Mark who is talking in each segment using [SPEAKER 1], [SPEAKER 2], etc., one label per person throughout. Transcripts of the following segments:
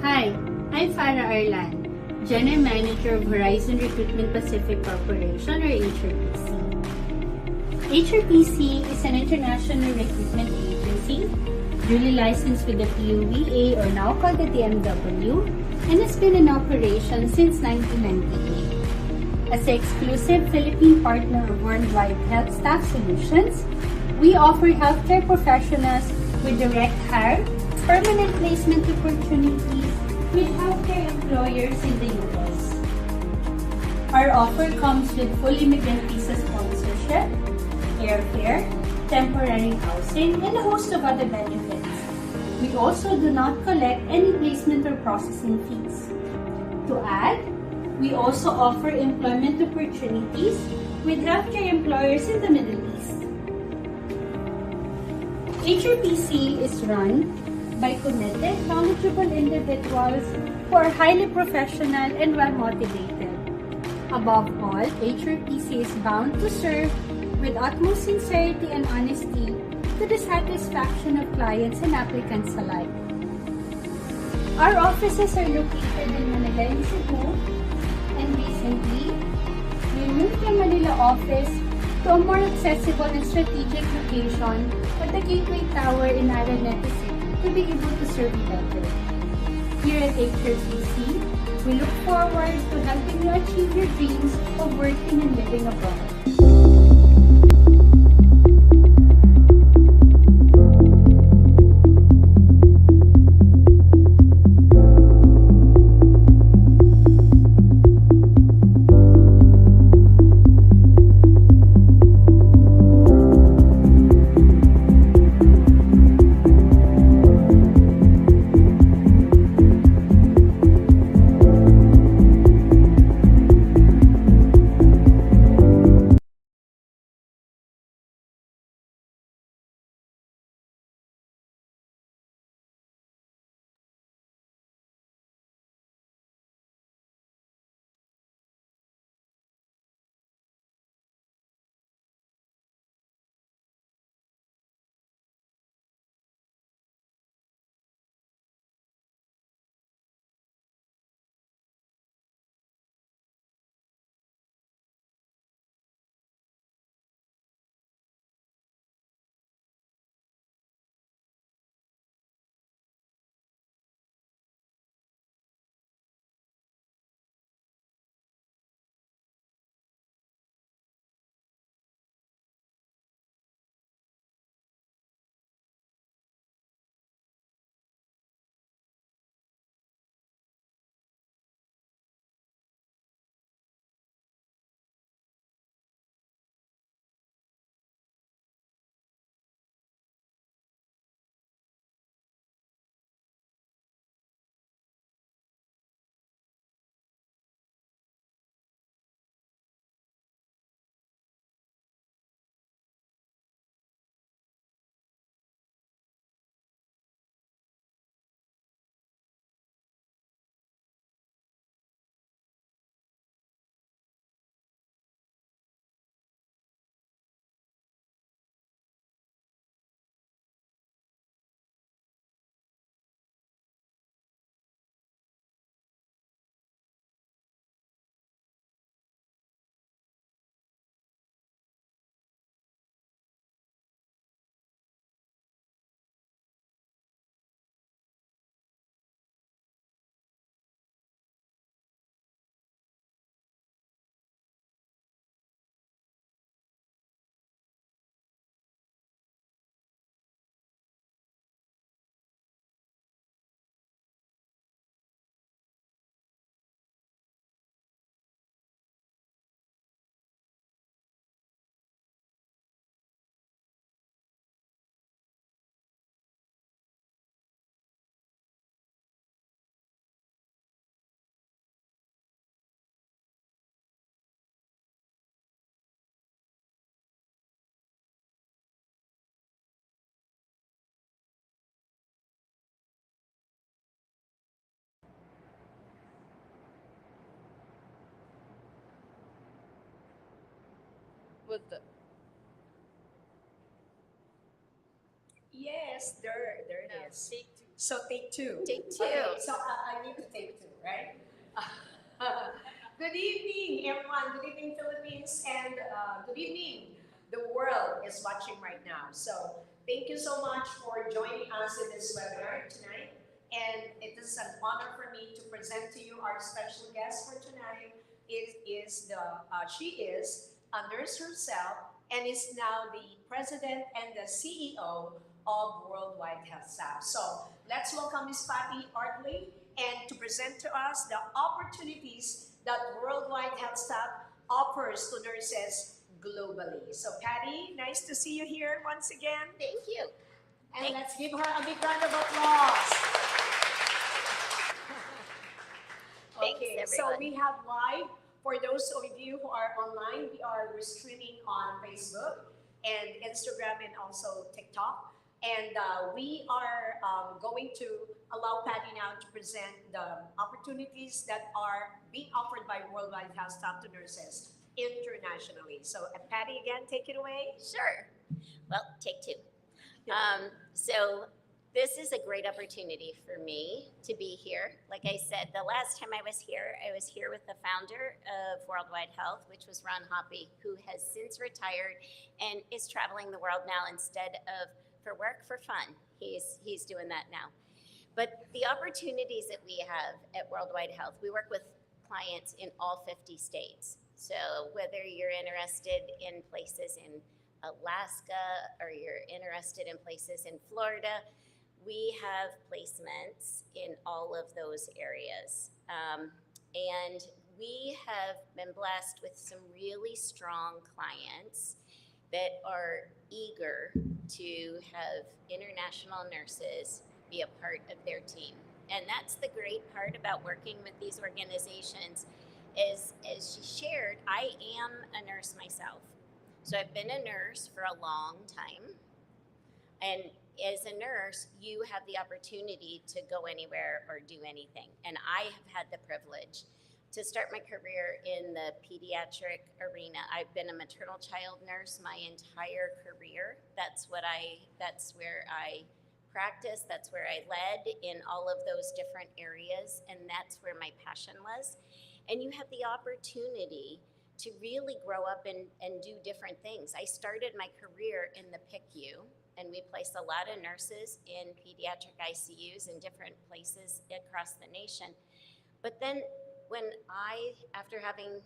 [SPEAKER 1] Hi, I'm Farah Arlan, General Manager of Horizon Recruitment Pacific Corporation or HRPC. HRPC is an international recruitment agency, duly licensed with the POVA or now called the DMW, and has been in operation since 1998. As the exclusive Philippine partner of Worldwide Health Staff Solutions, we offer healthcare professionals with direct hire, permanent placement opportunities with healthcare employers in the U.S. Our offer comes with full immigrant visa sponsorship, airfare, temporary housing, and a host of other benefits. We also do not collect any placement or processing fees. To add, we also offer employment opportunities with healthcare employers in the Middle East. HRPC is run by committed, knowledgeable individuals who are highly professional and well-motivated. Above all, HRPC is bound to serve with utmost sincerity and honesty to the satisfaction of clients and applicants alike. Our offices are located in Manila and Cebu, and recently, we moved the Manila office to a more accessible and strategic location at the Gateway Tower in Araneta City to be able to serve you better. Here at HRPC, we look forward to helping you achieve your dreams of working and living abroad.
[SPEAKER 2] With the
[SPEAKER 3] Yes, there
[SPEAKER 2] now
[SPEAKER 3] is.
[SPEAKER 2] take two.
[SPEAKER 3] So take two.
[SPEAKER 4] Take two.
[SPEAKER 3] Okay, so I need to take two, right? Good evening, everyone. Good evening, Philippines, and good evening. The world is watching right now. So thank you so much for joining us in this webinar tonight. And it is an honor for me to present to you our special guest for tonight. She is a nurse herself and is now the president and the CEO of Worldwide Health Staff. So let's welcome Ms. Patty Artley and to present to us the opportunities that Worldwide Health Staff offers to nurses globally. So Patty, nice to see you here once again.
[SPEAKER 4] Thank you.
[SPEAKER 3] And let's give her a big round of applause.
[SPEAKER 4] Thanks,
[SPEAKER 3] so
[SPEAKER 4] everyone.
[SPEAKER 3] we have live, for those of you who are online, we're streaming on Facebook and Instagram and also TikTok. And we are going to allow Patty now to present the opportunities that are being offered by Worldwide Health Staff to nurses internationally. So Patty, again, take it away.
[SPEAKER 4] Sure. Well, take two. So this is a great opportunity for me to be here. Like I said, the last time I was here with the founder of Worldwide Health, which was Ron Hoppe, who has since retired and is traveling the world now instead of for work, for fun. He's doing that now. But the opportunities that we have at Worldwide Health, we work with clients in all 50 states. So whether you're interested in places in Alaska or you're interested in places in Florida, we have placements in all of those areas. And we have been blessed with some really strong clients that are eager to have international nurses be a part of their team. And that's the great part about working with these organizations is, as she shared, I am a nurse myself. So I've been a nurse for a long time. And as a nurse, you have the opportunity to go anywhere or do anything. And I have had the privilege to start my career in the pediatric arena. I've been a maternal child nurse my entire career. That's where I practiced, that's where I led in all of those different areas, and that's where my passion was. And you have the opportunity to really grow up and do different things. I started my career in the PICU, and we place a lot of nurses in pediatric ICUs in different places across the nation. But then when after having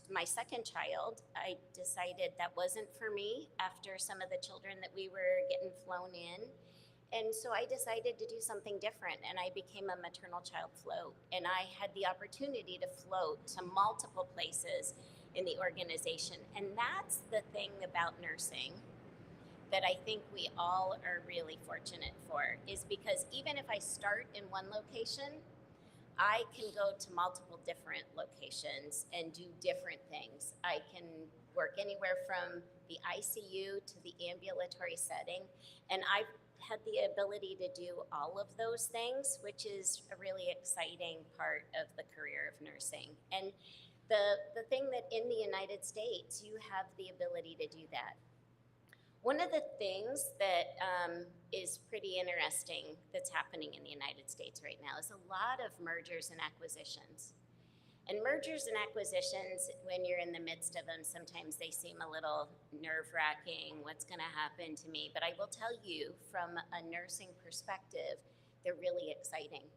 [SPEAKER 4] my second child, I decided that wasn't for me after some of the children that we were getting flown in. And so I decided to do something different, and I became a maternal child float. And I had the opportunity to float to multiple places in the organization. And that's the thing about nursing that I think we all are really fortunate for, is because even if I start in one location, I can go to multiple different locations and do different things. I can work anywhere from the ICU to the ambulatory setting, and I've had the ability to do all of those things, which is a really exciting part of the career of nursing. And the thing that in the United States, you have the ability to do that. One of the things that is pretty interesting that's happening in the United States right now is a lot of mergers and acquisitions. And mergers and acquisitions, when you're in the midst of them, sometimes they seem a little nerve-wracking, what's gonna happen to me? But I will tell you, from a nursing perspective, they're really exciting.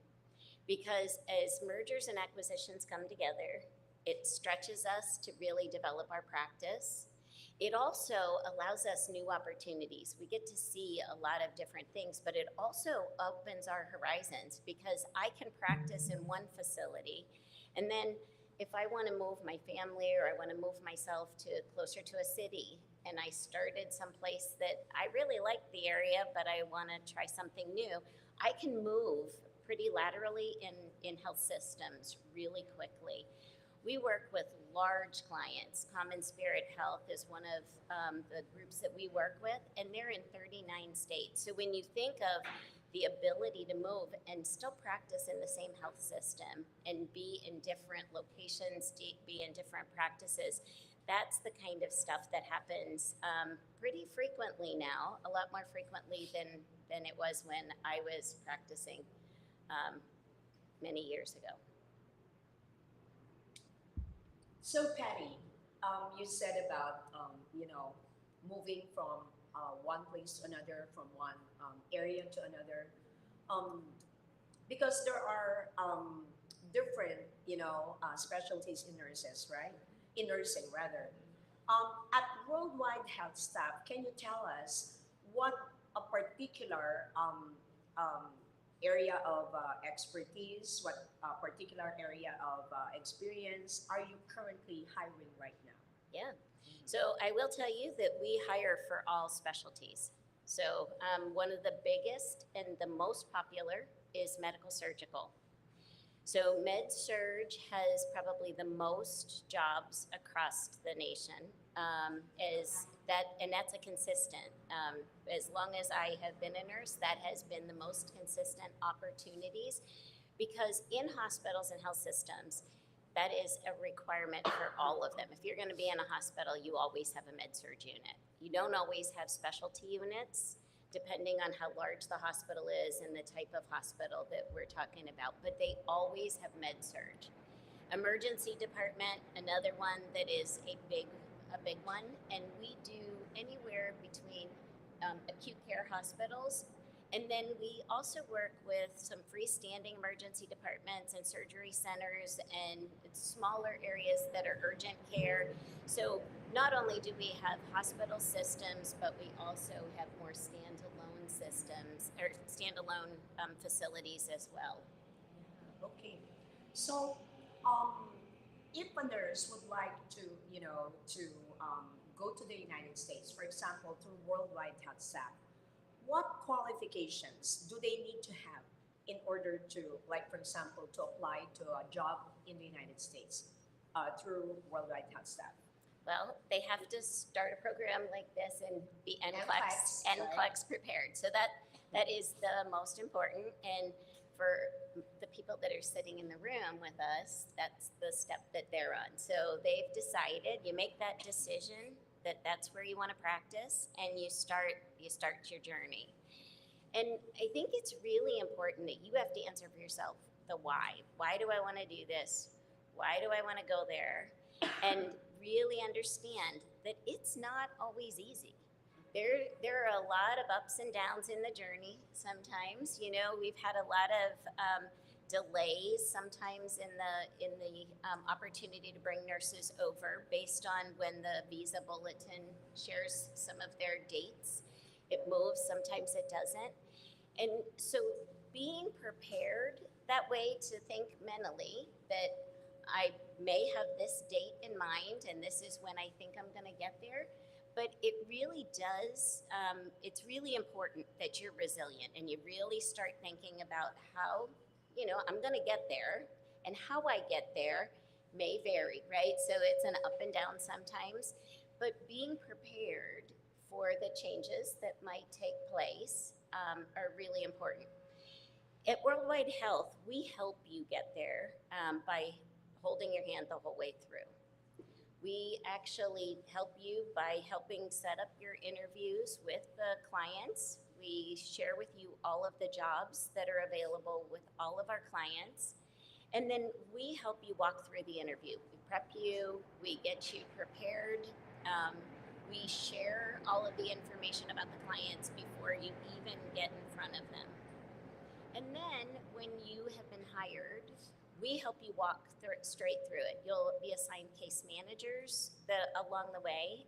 [SPEAKER 4] Because as mergers and acquisitions come together, it stretches us to really develop our practice. It also allows us new opportunities. We get to see a lot of different things, but it also opens our horizons, because I can practice in one facility, and then if I want to move my family or I want to move myself closer to a city, and I started someplace that I really like the area, but I want to try something new, I can move pretty laterally in health systems really quickly. We work with large clients. Common Spirit Health is one of the groups that we work with, and they're in 39 states. So when you think of the ability to move and still practice in the same health system and be in different locations, be in different practices. That's the kind of stuff that happens pretty frequently now, a lot more frequently than it was when I was practicing many years ago.
[SPEAKER 3] So Patty, you said about moving from one place to another, from one area to another, because there are different specialties in nurses, right? In nursing rather. At Worldwide Health Staff, can you tell us what a particular area of expertise, what particular area of experience are you currently hiring right now?
[SPEAKER 4] Yeah. So I will tell you that we hire for all specialties. So one of the biggest and the most popular is medical surgical. So Med-Surg has probably the most jobs across the nation. And that's a consistent. As long as I have been a nurse, that has been the most consistent opportunities, because in hospitals and health systems, that is a requirement for all of them. If you're going to be in a hospital, you always have a Med-Surg unit. You don't always have specialty units, depending on how large the hospital is and the type of hospital that we're talking about, but they always have Med-Surg. Emergency department, another one that is a big one, and we do anywhere between acute care hospitals, and then we also work with some freestanding emergency departments and surgery centers and smaller areas that are urgent care. So not only do we have hospital systems, but we also have more standalone systems or standalone facilities as well.
[SPEAKER 3] Okay, so if a nurse would like to go to the United States, for example, through Worldwide Health Staff, what qualifications do they need to have in order to, like for example, to apply to a job in the United States through Worldwide Health Staff?
[SPEAKER 4] Well, they have to start a program like this and be
[SPEAKER 3] NCLEX,
[SPEAKER 4] NCLEX prepared. So that is the most important. And for the people that are sitting in the room with us, that's the step that they're on. So they've decided, you make that decision that that's where you want to practice, and you start your journey. And I think it's really important that you have to answer for yourself the why. Why do I want to do this? Why do I want to go there? And really understand that it's not always easy. There are a lot of ups and downs in the journey sometimes. We've had a lot of delays sometimes in the opportunity to bring nurses over based on when the visa bulletin shares some of their dates. It moves, sometimes it doesn't. And so being prepared that way to think mentally that I may have this date in mind and this is when I think I'm going to get there. But it really does, it's really important that you're resilient and you really start thinking about how, I'm going to get there, and how I get there may vary, right? So it's an up and down sometimes, but being prepared for the changes that might take place are really important. At Worldwide Health, we help you get there by holding your hand the whole way through. We actually help you by helping set up your interviews with the clients. We share with you all of the jobs that are available with all of our clients. And then we help you walk through the interview. We prep you, we get you prepared. We share all of the information about the clients before you even get in front of them. And then when you have been hired, we help you walk straight through it. You'll be assigned case managers along the way.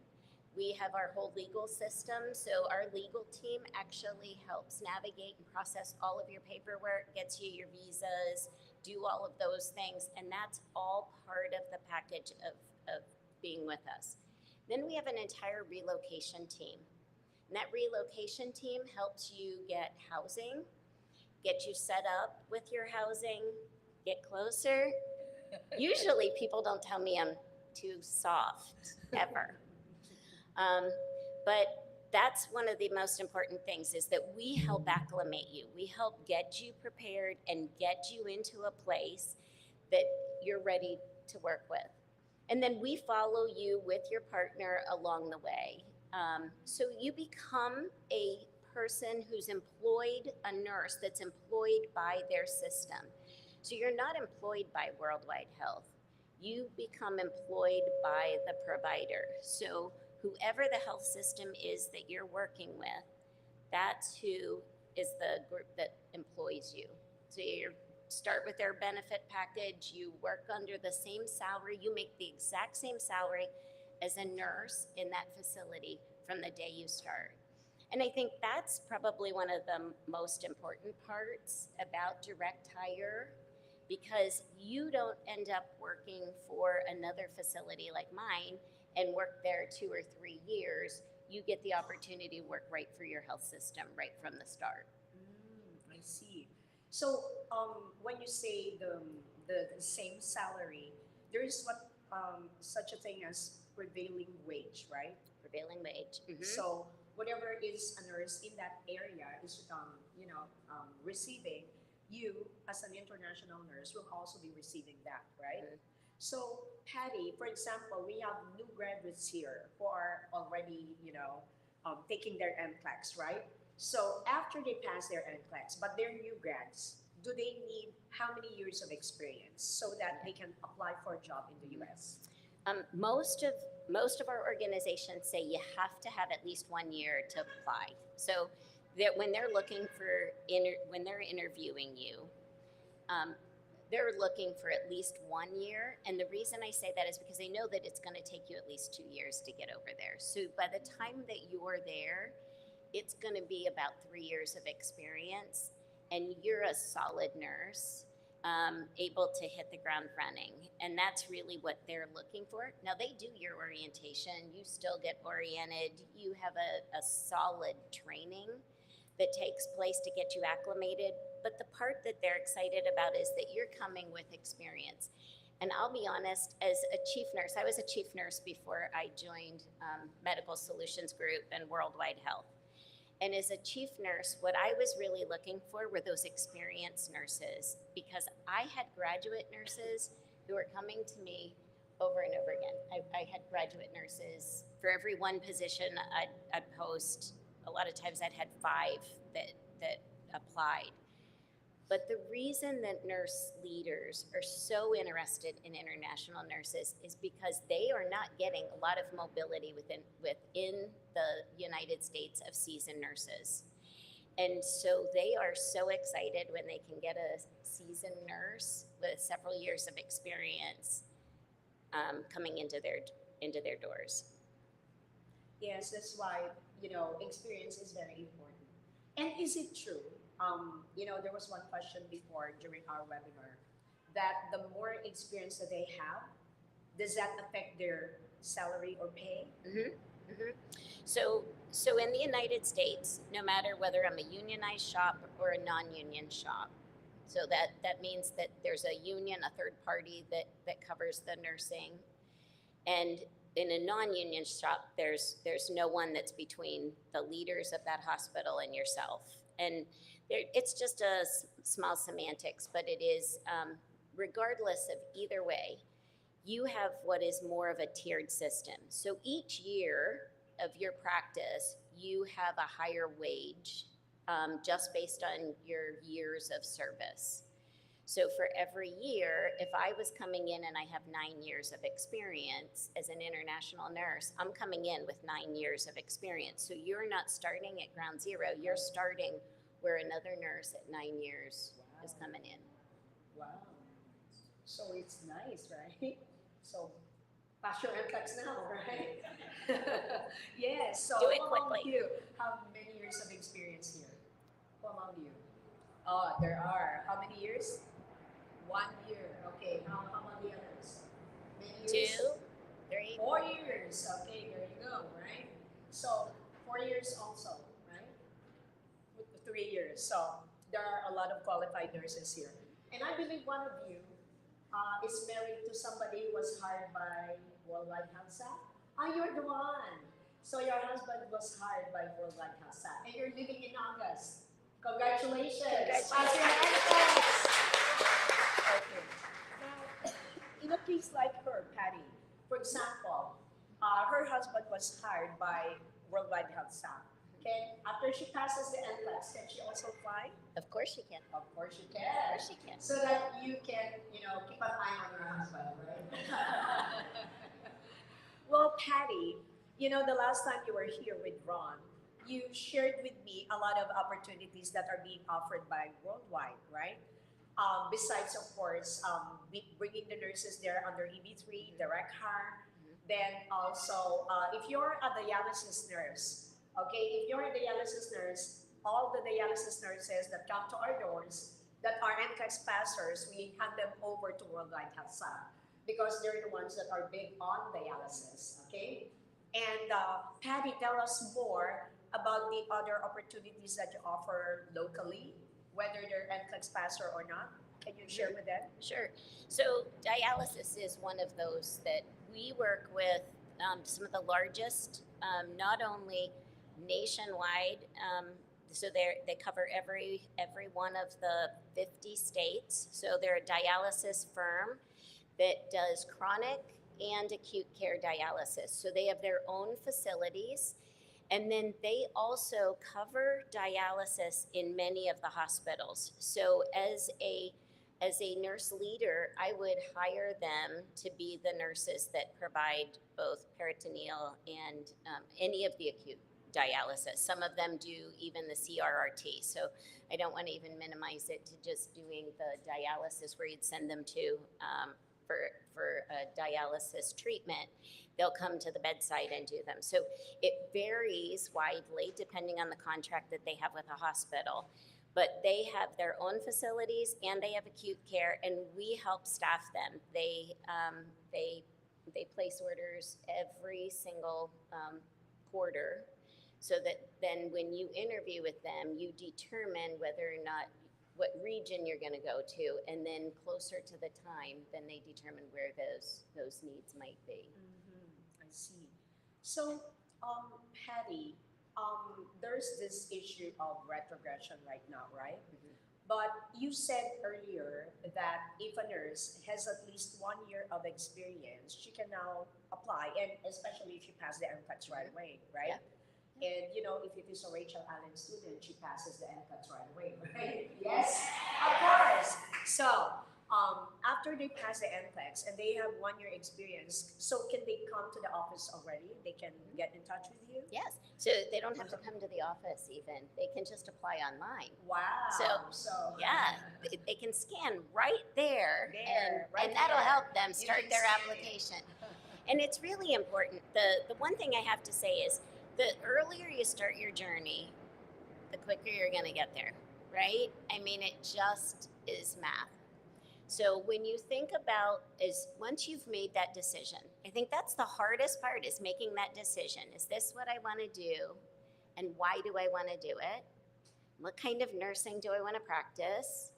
[SPEAKER 4] We have our whole legal system. So our legal team actually helps navigate and process all of your paperwork, gets you your visas, do all of those things. And that's all part of the package of being with us. Then we have an entire relocation team. And that relocation team helps you get housing, get you set up with your housing, get closer. Usually people don't tell me I'm too soft, ever. But that's one of the most important things is that we help acclimate you. We help get you prepared and get you into a place that you're ready to work with. And then we follow you with your partner along the way. So you become a person who's employed, a nurse that's employed by their system. So you're not employed by Worldwide Health. You become employed by the provider. So whoever the health system is that you're working with, that's who is the group that employs you. So you start with their benefit package, you work under the same salary, you make the exact same salary as a nurse in that facility from the day you start. And I think that's probably one of the most important parts about direct hire, because you don't end up working for another facility like mine and work there 2 or 3 years. You get the opportunity to work right for your health system right from the start.
[SPEAKER 3] I see. So when you say the same salary, there is what such a thing as prevailing wage, right?
[SPEAKER 4] Prevailing wage. Mhm.
[SPEAKER 3] So whatever is a nurse in that area is receiving, you as an international nurse will also be receiving that, right?
[SPEAKER 4] Mhm.
[SPEAKER 3] So Patty, for example, we have new graduates here who are already taking their NCLEX, right? So after they pass their NCLEX, but they're new grads, do they need how many years of experience so that they can apply for a job in the US?
[SPEAKER 4] Most of our organizations say you have to have at least 1 year to apply. So that when they're looking for when they're interviewing you, they're looking for at least 1 year. And the reason I say that is because they know that it's going to take you at least 2 years to get over there. So by the time that you're there, it's going to be about 3 years of experience, and you're a solid nurse, able to hit the ground running. And that's really what they're looking for. Now, they do your orientation. You still get oriented. You have a solid training that takes place to get you acclimated. But the part that they're excited about is that you're coming with experience. And I'll be honest, as a chief nurse, I was a chief nurse before I joined Medical Solutions Group and Worldwide Health. And as a chief nurse, what I was really looking for were those experienced nurses, because I had graduate nurses who were coming to me over and over again. I had graduate nurses for every one position I'd post. A lot of times I'd had 5 that applied. But the reason that nurse leaders are so interested in international nurses is because they are not getting a lot of mobility within the United States of seasoned nurses. And so they are so excited when they can get a seasoned nurse with several years of experience coming into their doors.
[SPEAKER 3] Yes, that's why, experience is very important. And is it true? There was one question before during our webinar that the more experience that they have, does that affect their salary or pay?
[SPEAKER 4] Mm-hmm. Mm-hmm. So in the United States, no matter whether I'm a unionized shop or a non-union shop, so that means that there's a union, a third party that covers the nursing, and in a non-union shop, there's no one that's between the leaders of that hospital and yourself. And it's just a small semantics, but it is, regardless of either way, you have what is more of a tiered system. So each year of your practice, you have a higher wage just based on your years of service. So for every year, if I was coming in and I have 9 years of experience as an international nurse, I'm coming in with 9 years of experience. So you're not starting at ground zero, you're starting where another nurse at 9 years is coming in.
[SPEAKER 3] Wow. So it's nice, right? So pass your NCLEX now, right? Yes. So
[SPEAKER 4] Do it
[SPEAKER 3] who among
[SPEAKER 4] quickly.
[SPEAKER 3] you have many years of experience here? Who among you? Oh, there are. How many years? 1 year. Okay. How about the others? Many years?
[SPEAKER 4] 2, 3.
[SPEAKER 3] 4 years. Okay, there you go, right? So 4 years also, right? With the 3 years. So there are a lot of qualified nurses here. And I believe one of you is married to somebody who was hired by Worldwide Health. You're the one. So your husband was hired by Worldwide Casa, and you're living in August. Congratulations! Pass your NCLEX. Okay. Now, in a case like her, Patty, for example, her husband was hired by Worldwide Health Staff. Okay, after she passes the NCLEX, can she also fly?
[SPEAKER 4] Of course she can.
[SPEAKER 3] Of course she
[SPEAKER 4] Of
[SPEAKER 3] can.
[SPEAKER 4] course she can.
[SPEAKER 3] So that you can, keep an eye on your husband, right? Well, Patty, the last time you were here with Ron, you shared with me a lot of opportunities that are being offered by Worldwide, right? Besides, of course, bringing the nurses there under EB3, direct hire. Then also, if you're a dialysis nurse, okay, if you're a dialysis nurse, all the dialysis nurses that come to our doors that are NCLEX passers, we hand them over to Worldwide Health Staff because they're the ones that are big on dialysis, okay? And Patty, tell us more about the other opportunities that you offer locally, whether they're NCLEX passer or not. Can you share with them?
[SPEAKER 4] Sure. So dialysis is one of those that we work with some of the largest, not only nationwide. So they cover every one of the 50 states. So they're a dialysis firm that does chronic and acute care dialysis. So they have their own facilities. And then they also cover dialysis in many of the hospitals. So as a nurse leader, I would hire them to be the nurses that provide both peritoneal and any of the acute dialysis. Some of them do even the CRRT. So I don't want to even minimize it to just doing the dialysis where you'd send them to for a dialysis treatment. They'll come to the bedside and do them. So it varies widely depending on the contract that they have with a hospital. But they have their own facilities and they have acute care, and we help staff them. They place orders every single quarter, so that then when you interview with them, you determine whether or not what region you're going to go to, and then closer to the time, then they determine where those needs might be.
[SPEAKER 3] I see. So, Patty, there's this issue of retrogression right now, right? But you said earlier that if a nurse has at least 1 year of experience, she can now apply, and especially if she passes the NCLEX right away, right? And if it is a Rachel Allen student, she passes the NCLEX right away, right? Yes, of course. So, after they pass the NCLEX and they have 1 year experience, so can they come to the office already? They can get in touch with you?
[SPEAKER 4] Yes, so they don't have to come to the office even. They can just apply online.
[SPEAKER 3] Wow.
[SPEAKER 4] So yeah, they can scan right there,
[SPEAKER 3] right
[SPEAKER 4] and that'll
[SPEAKER 3] there.
[SPEAKER 4] help them start
[SPEAKER 3] can
[SPEAKER 4] their
[SPEAKER 3] see it.
[SPEAKER 4] application. And it's really important. The one thing I have to say is the earlier you start your journey, the quicker you're going to get there, right? I mean, it just is math. So when you think about once you've made that decision, I think that's the hardest part, is making that decision. Is this what I want to do? And why do I want to do it? What kind of nursing do I want to practice?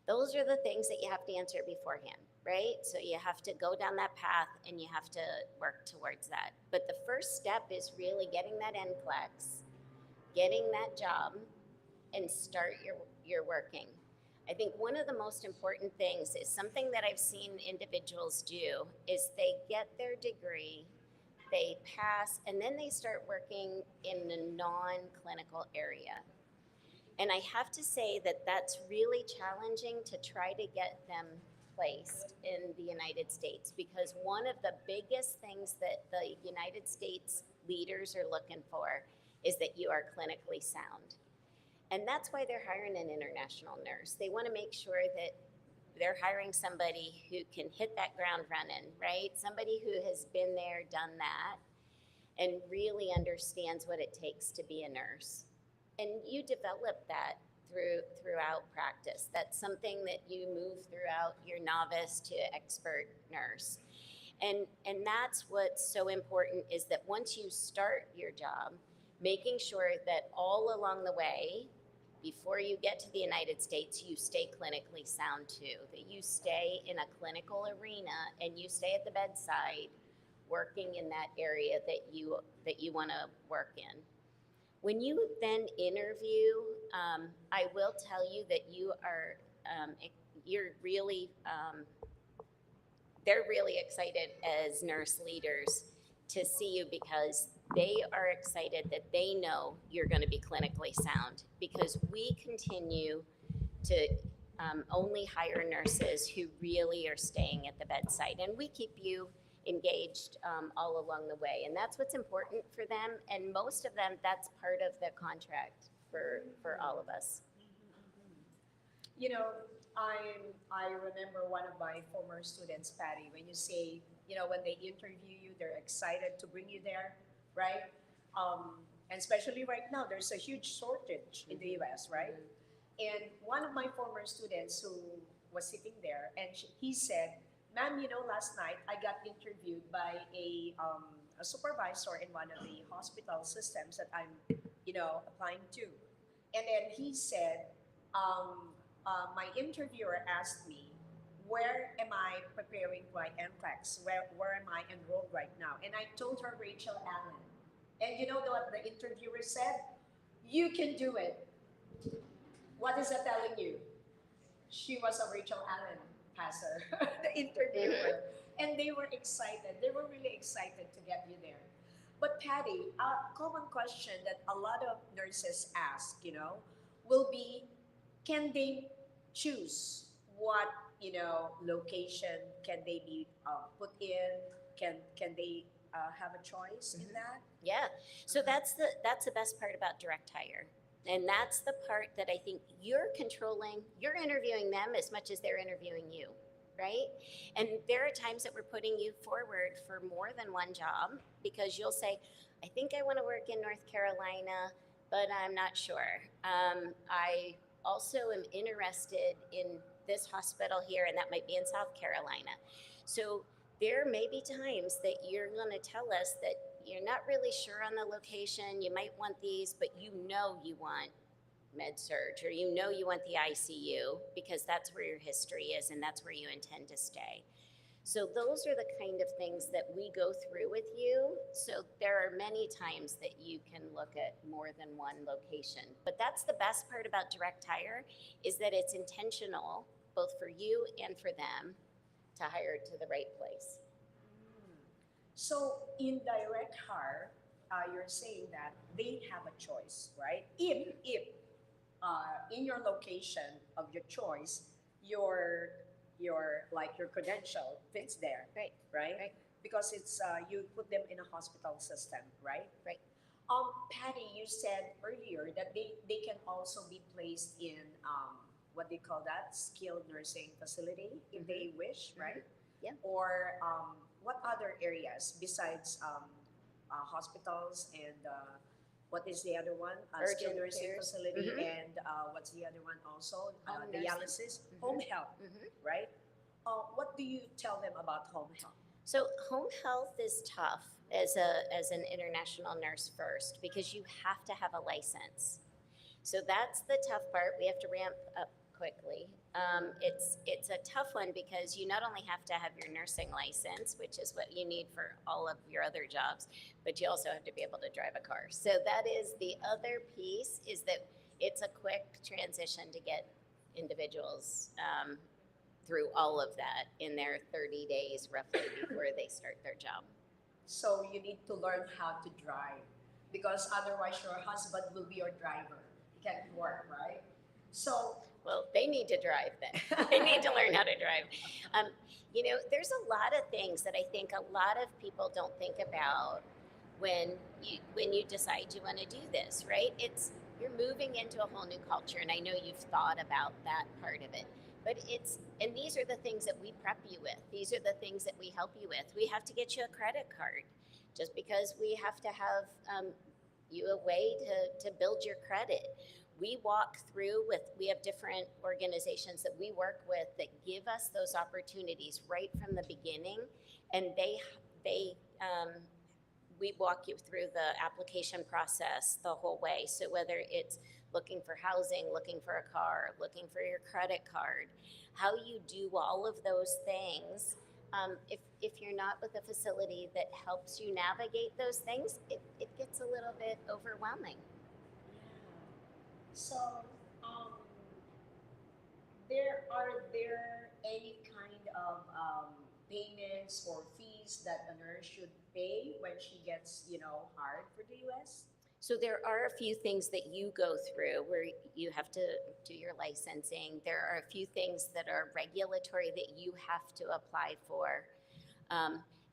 [SPEAKER 4] Those are the things that you have to answer beforehand, right? So you have to go down that path and you have to work towards that. But the first step is really getting that NCLEX, getting that job, and start your working. I think one of the most important things is something that I've seen individuals do is they get their degree, they pass, and then they start working in a non-clinical area. And I have to say that that's really challenging to try to get them placed in the United States, because one of the biggest things that the United States leaders are looking for is that you are clinically sound. And that's why they're hiring an international nurse. They want to make sure that they're hiring somebody who can hit that ground running, right? Somebody who has been there, done that, and really understands what it takes to be a nurse. And you develop that throughout practice. That's something that you move throughout your novice to expert nurse. And that's what's so important, is that once you start your job, making sure that all along the way, before you get to the United States, you stay clinically sound too, that you stay in a clinical arena and you stay at the bedside working in that area that you want to work in. When you then interview, I will tell you that you're really, they're really excited as nurse leaders to see you because they are excited that they know you're going to be clinically sound, because we continue to only hire nurses who really are staying at the bedside, and we keep you engaged all along the way, and that's what's important for them, and most of them, that's part of the contract for all of us.
[SPEAKER 3] You know, I remember one of my former students, Patty, when you say, you know, when they interview you, they're excited to bring you there, right? And especially right now, there's a huge shortage in the US, right? And one of my former students who was sitting there, and he said, "Ma'am, you know, last night I got interviewed by a supervisor in one of the hospital systems that I'm, you know, applying to." And then he said, my interviewer asked me, "Where am I preparing for my NCLEX? Where am I enrolled right now?" And I told her Rachel Allen. And you know what the interviewer said? "You can do it." What is that telling you? She was a Rachel Allen passer, the interviewer. And they were excited. They were really excited to get you there. But Patty, a common question that a lot of nurses ask, you know, will be, can they choose what, you know, location can they be put in? Can they have a choice in that?
[SPEAKER 4] Yeah, so that's the best part about direct hire. And that's the part that I think you're controlling. You're interviewing them as much as they're interviewing you, right? And there are times that we're putting you forward for more than one job, because you'll say, "I think I want to work in North Carolina, but I'm not sure. I also am interested in this hospital here, and that might be in South Carolina." So there may be times that you're going to tell us that you're not really sure on the location. You might want these, but you know you want med-surg, or you know you want the ICU, because that's where your history is and that's where you intend to stay. So those are the kind of things that we go through with you. So there are many times that you can look at more than one location. But that's the best part about direct hire, is that it's intentional, both for you and for them, to hire to the right place.
[SPEAKER 3] So in direct hire, you're saying that they have a choice, right? If in your location of your choice, your credential fits there,
[SPEAKER 4] Right.
[SPEAKER 3] right? Because it's you put them in a hospital system, right?
[SPEAKER 4] Right.
[SPEAKER 3] Patty, you said earlier that they can also be placed in what they call that, skilled nursing facility if they wish, right?
[SPEAKER 4] Yeah.
[SPEAKER 3] Or what other areas besides hospitals and what is the other one? Skilled
[SPEAKER 4] Urgent
[SPEAKER 3] nursing
[SPEAKER 4] cares.
[SPEAKER 3] facility, and what's the other one also?
[SPEAKER 4] Home nursing.
[SPEAKER 3] Dialysis, home health, right? What do you tell them about home health?
[SPEAKER 4] So home health is tough as an international nurse first, because you have to have a license. So that's the tough part. We have to ramp up quickly. It's a tough one, because you not only have to have your nursing license, which is what you need for all of your other jobs, but you also have to be able to drive a car. So that is the other piece, is that it's a quick transition to get individuals through all of that in their 30 days roughly before they start their job.
[SPEAKER 3] So you need to learn how to drive, because otherwise your husband will be your driver. He can't work, right? So
[SPEAKER 4] Well, they need to drive then. They need to learn how to drive. You know, there's a lot of things that I think a lot of people don't think about when you decide you want to do this, right? You're moving into a whole new culture, and I know you've thought about that part of it. But and these are the things that we prep you with. These are the things that we help you with. We have to get you a credit card, just because we have to have you a way to build your credit. We walk through we have different organizations that we work with that give us those opportunities right from the beginning, and we walk you through the application process the whole way. So whether it's looking for housing, looking for a car, looking for your credit card, how you do all of those things if you're not with a facility that helps you navigate those things, it gets a little bit overwhelming.
[SPEAKER 3] So, um, are there any kind of payments or fees that a nurse should pay when she gets, hired for the U.S.?
[SPEAKER 4] So there are a few things that you go through where you have to do your licensing. There are a few things that are regulatory that you have to apply for.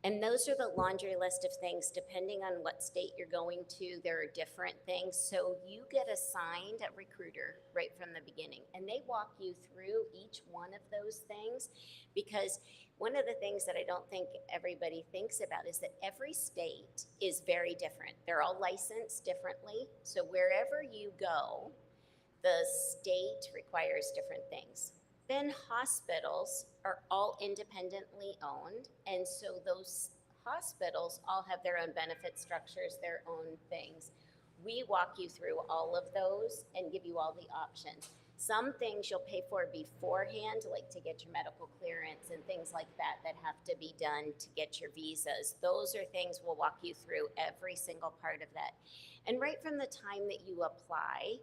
[SPEAKER 4] And those are the laundry list of things. Depending on what state you're going to, there are different things. So you get assigned a recruiter right from the beginning, and they walk you through each one of those things, because one of the things that I don't think everybody thinks about is that every state is very different. They're all licensed differently. So wherever you go, the state requires different things. Then hospitals are all independently owned, and so those hospitals all have their own benefit structures, their own things. We walk you through all of those and give you all the options. Some things you'll pay for beforehand, like to get your medical clearance and things like that have to be done to get your visas. Those are things we'll walk you through every single part of that. And right from the time that you apply,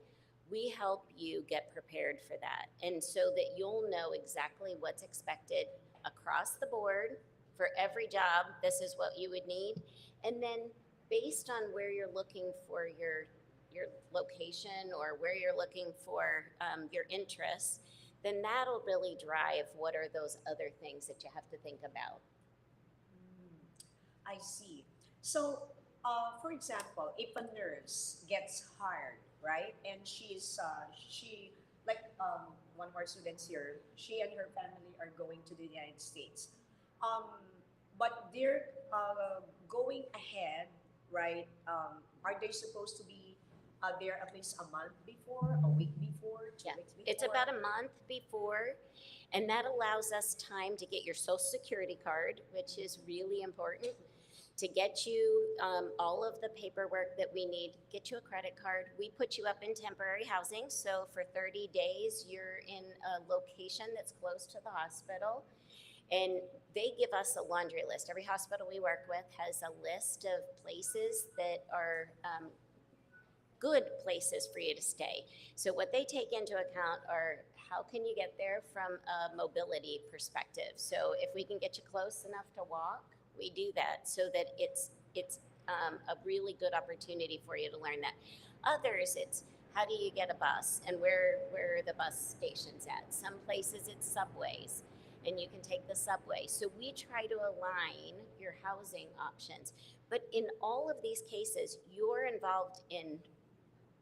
[SPEAKER 4] we help you get prepared for that. And so that you'll know exactly what's expected across the board for every job. This is what you would need. And then based on where you're looking for your location or where you're looking for your interests, then that'll really drive what are those other things that you have to think about.
[SPEAKER 3] I see. So, for example, if a nurse gets hired, right, and she like one of our students here, she and her family are going to the United States, but they're going ahead, right? Are they supposed to be there at least a month before, a week before, 2 weeks before?
[SPEAKER 4] It's about a month before, and that allows us time to get your Social Security card, which is really important, to get you all of the paperwork that we need, get you a credit card. We put you up in temporary housing, so for 30 days you're in a location that's close to the hospital, and they give us a laundry list. Every hospital we work with has a list of places that are good places for you to stay. So what they take into account are how can you get there from a mobility perspective. So if we can get you close enough to walk, we do that so that it's a really good opportunity for you to learn that. Others, it's how do you get a bus and where are the bus stations at? Some places it's subways and you can take the subway. So we try to align your housing options. But in all of these cases, you're involved in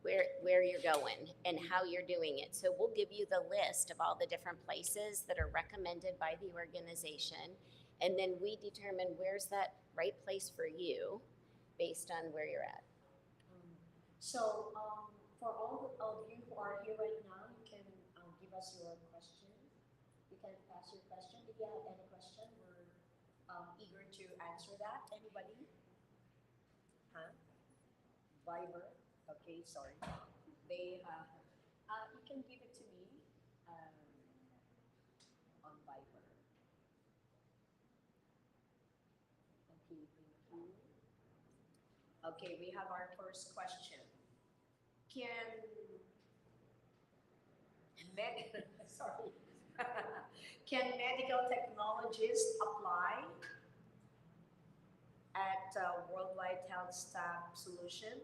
[SPEAKER 4] where you're going and how you're doing it. So we'll give you the list of all the different places that are recommended by the organization, and then we determine where's that right place for you based on where you're at.
[SPEAKER 3] So for all of you who are here right now, you can give us your question. You can ask your question. If you have any question, we're eager to answer that. Anybody? Huh? Viber? Okay, sorry. They you can give it to me on Viber. Okay, thank you. Okay, we have our first question. Sorry. Can medical technologists apply at Worldwide Health Staff Solution?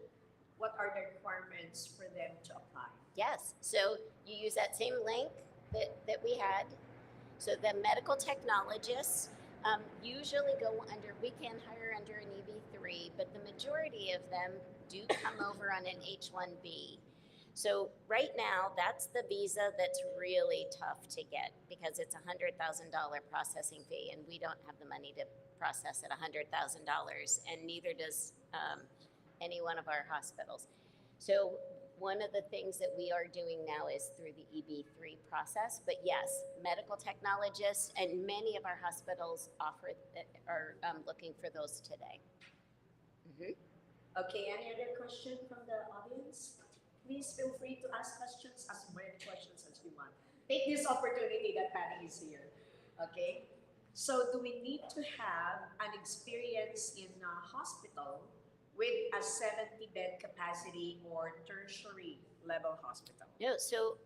[SPEAKER 3] What are the requirements for them to apply?
[SPEAKER 4] Yes, so you use that same link that we had. So the medical technologists usually go under, we can hire under an EB3, but the majority of them do come over on an H-1B. So right now, that's the visa that's really tough to get because it's a $100,000 processing fee, and we don't have the money to process at $100,000, and neither does any one of our hospitals. So one of the things that we are doing now is through the EB3 process, but yes, medical technologists and many of our hospitals are looking for those today. Mm-hmm.
[SPEAKER 3] Okay, any other question from the audience? Please feel free to ask questions, as many questions as you want. Take this opportunity that Patty is here, okay? So do we need to have an experience in a hospital with a 70-bed capacity or tertiary level hospital?
[SPEAKER 4] No, so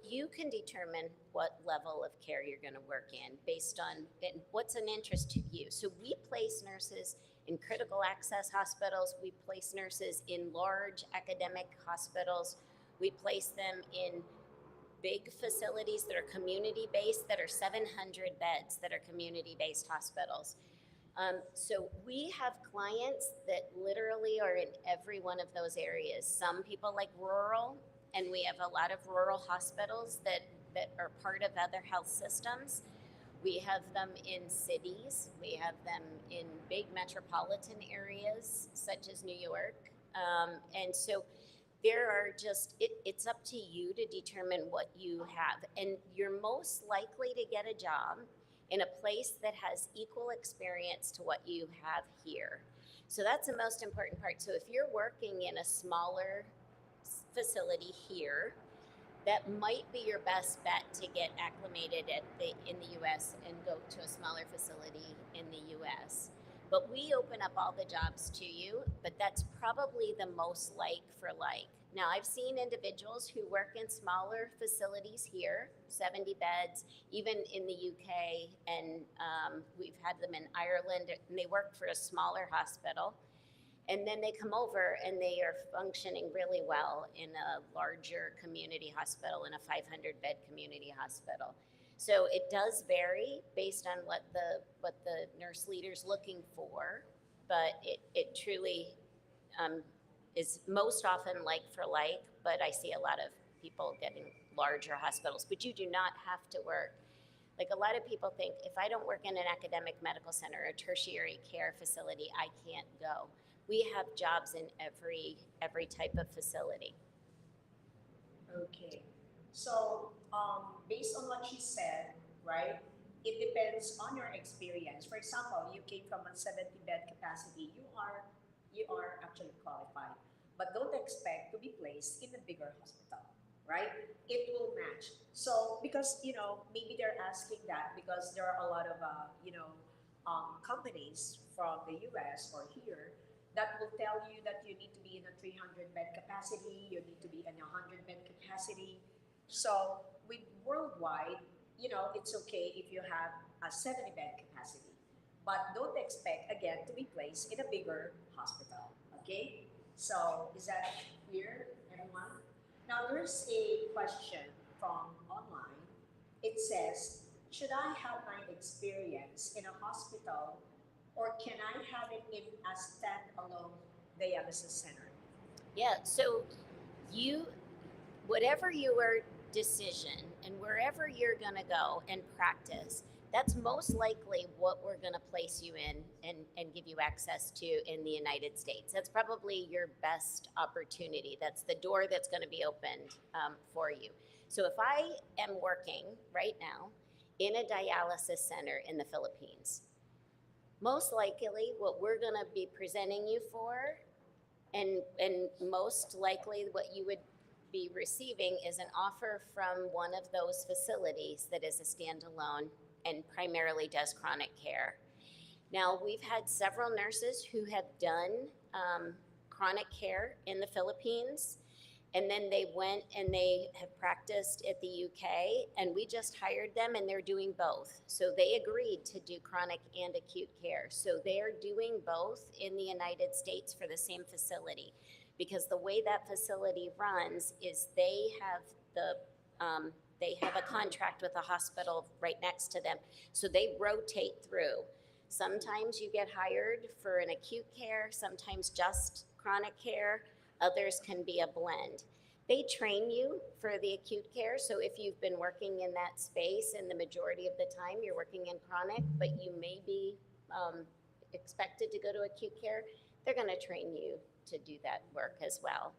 [SPEAKER 4] you can determine what level of care you're going to work in based on what's an interest to you. So we place nurses in critical access hospitals. We place nurses in large academic hospitals. We place them in big facilities that are community-based, that are 700 beds, that are community-based hospitals. So we have clients that literally are in every one of those areas. Some people like rural, and we have a lot of rural hospitals that are part of other health systems. We have them in cities. We have them in big metropolitan areas, such as New York. And so there are just, it's up to you to determine what you have. And you're most likely to get a job in a place that has equal experience to what you have here. So that's the most important part. So if you're working in a smaller facility here, that might be your best bet to get acclimated in the US and go to a smaller facility in the US. But we open up all the jobs to you, but that's probably the most like for like. Now, I've seen individuals who work in smaller facilities here, 70 beds, even in the UK, and we've had them in Ireland, and they work for a smaller hospital. And then they come over and they are functioning really well in a larger community hospital, in a 500-bed community hospital. So it does vary based on what the nurse leader's looking for, but it truly is most often like for like, but I see a lot of people getting larger hospitals. But you do not have to work. Like, a lot of people think, if I don't work in an academic medical center or tertiary care facility, I can't go. We have jobs in every type of facility.
[SPEAKER 3] Okay. So, based on what she said, right, it depends on your experience. For example, you came from a 70-bed capacity. You are actually qualified, but don't expect to be placed in a bigger hospital, right? It will match. So, because, maybe they're asking that because there are a lot of, companies from the US or here that will tell you that you need to be in a 300-bed capacity, you need to be in a 100-bed capacity. So with worldwide, it's okay if you have a 70-bed capacity, but don't expect, again, to be placed in a bigger hospital, okay? So is that clear, everyone? Now there's a question from online. It says, should I have my experience in a hospital, or can I have it in a standalone dialysis center?
[SPEAKER 4] Yeah, so whatever your decision and wherever you're gonna go and practice, that's most likely what we're gonna place you in and give you access to in the United States. That's probably your best opportunity. That's the door that's gonna be opened for you. So if I am working right now in a dialysis center in the Philippines, most likely what we're gonna be presenting you for, and most likely what you would be receiving, is an offer from one of those facilities that is a standalone and primarily does chronic care. Now, we've had several nurses who have done chronic care in the Philippines, and then they went and they have practiced at the UK, and we just hired them and they're doing both. So they agreed to do chronic and acute care. So they're doing both in the United States for the same facility, because the way that facility runs is they have a contract with a hospital right next to them. So they rotate through. Sometimes you get hired for an acute care, sometimes just chronic care. Others can be a blend. They train you for the acute care. So if you've been working in that space and the majority of the time you're working in chronic, but you may be expected to go to acute care, they're gonna train you to do that work as well.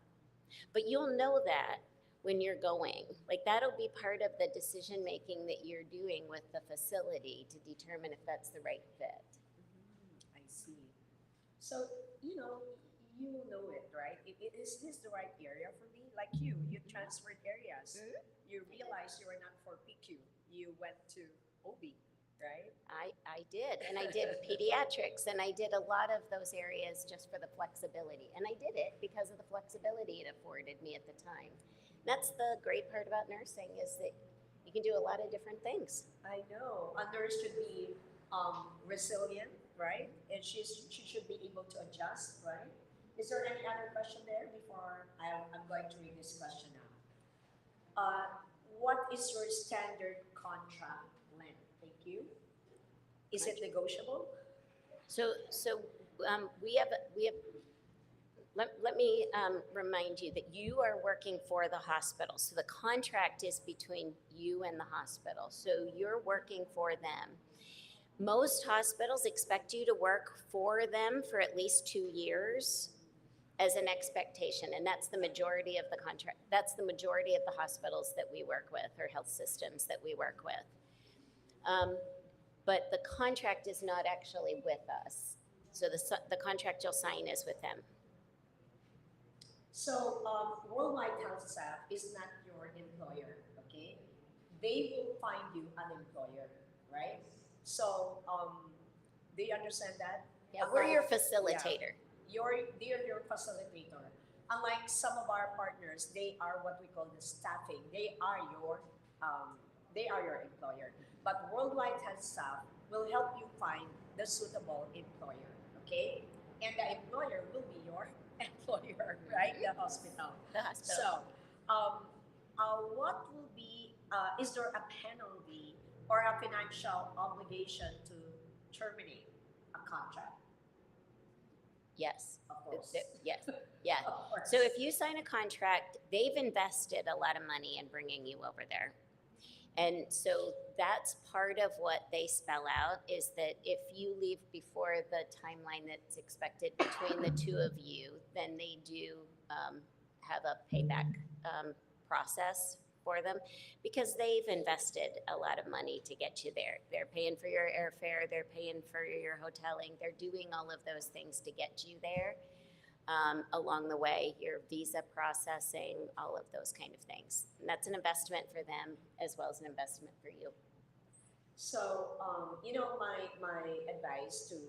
[SPEAKER 4] But you'll know that when you're going. Like, that'll be part of the decision making that you're doing with the facility to determine if that's the right fit.
[SPEAKER 3] I see. So, you will know it, right? Is this the right area for me? Like you transferred areas. You realized you were not for PQ. You went to OB. right?
[SPEAKER 4] I did, and I did pediatrics, and I did a lot of those areas just for the flexibility. And I did it because of the flexibility it afforded me at the time. That's the great part about nursing is that you can do a lot of different things.
[SPEAKER 3] I know. A nurse should be resilient, right? And she should be able to adjust, right? Is there any other question there before I'm going to read this question now? What is your standard contract length? Thank you. Is it negotiable?
[SPEAKER 4] So we have let me remind you that you are working for the hospital. So the contract is between you and the hospital. So you're working for them. Most hospitals expect you to work for them for at least 2 years as an expectation, and that's the majority of the contract. That's the majority of the hospitals that we work with or health systems that we work with. But the contract is not actually with us. So the contract you'll sign is with them.
[SPEAKER 3] So Worldwide Health Staff is not your employer, okay? They will find you an employer, right? So do you understand that?
[SPEAKER 4] Yeah, we're your facilitator.
[SPEAKER 3] They're your facilitator. Unlike some of our partners, they are what we call the staffing. They are your employer. But Worldwide Health Staff will help you find the suitable employer, okay? And the employer will be your employer, right? The hospital.
[SPEAKER 4] The hospital.
[SPEAKER 3] So, what will be? Is there a penalty or a financial obligation to terminate a contract?
[SPEAKER 4] Yes.
[SPEAKER 3] Of course.
[SPEAKER 4] Yes. Yeah.
[SPEAKER 3] Of course.
[SPEAKER 4] So if you sign a contract, they've invested a lot of money in bringing you over there. And so that's part of what they spell out is that if you leave before the timeline that's expected between the two of you, then they do have a payback process for them because they've invested a lot of money to get you there. They're paying for your airfare, they're paying for your hoteling, they're doing all of those things to get you there. Along the way, your visa processing, all of those kind of things. And that's an investment for them as well as an investment for you.
[SPEAKER 3] So, my advice to,